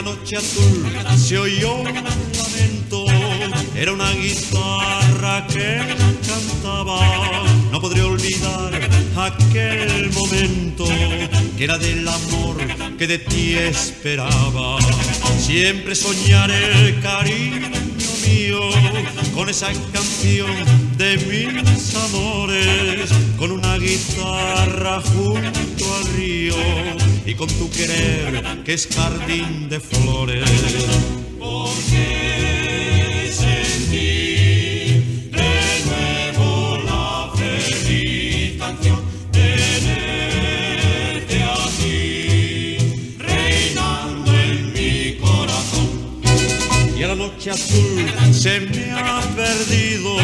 la noche azul se oyó un lamento, era una guitarra que cantaba. No podré olvidar aquel momento, que era del amor que de ti esperaba. Siempre soñaré, cariño mío, con esa canción de mis amores, con una guitarra junto al río y con tu querer que es jardín de flores. Porque sentí de nuevo la feliz canción, tenerte a ti reinando en mi corazón. Y a la noche azul se me ha perdido,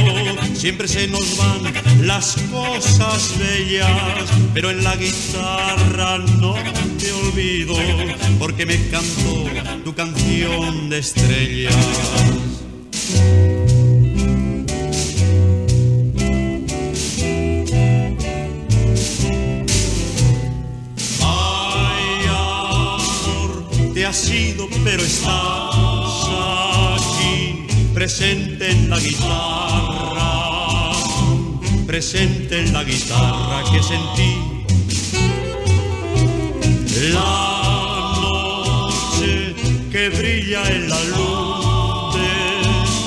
siempre se nos van las cosas bellas, pero en la guitarra no te olvido, porque me cantó tu canción de estrellas. Ay, amor, te has ido, pero estás aquí, presente en la guitarra, presente en la guitarra que sentí. La noche que brilla en la luz de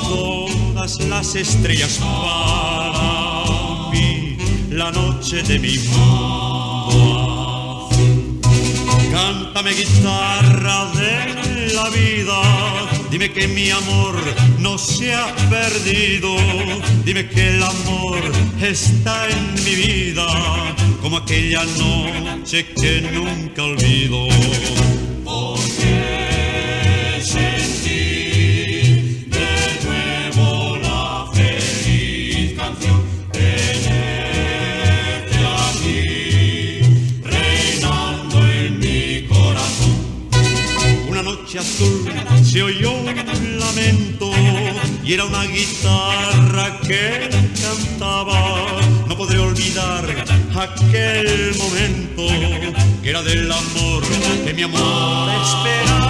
todas las estrellas para mí, la noche de mi mundo azul. Cántame, guitarra de la vida, dime que mi amor no se ha perdido, dime que el amor está en mi vida, como aquella noche que nunca olvido. Porque sentí de nuevo la feliz canción, tenerte a ti reinando en mi corazón. Una noche azul se oyó un lamento y era una guitarra que cantaba. No podré olvidar aquel momento, que era del amor que mi amor esperaba.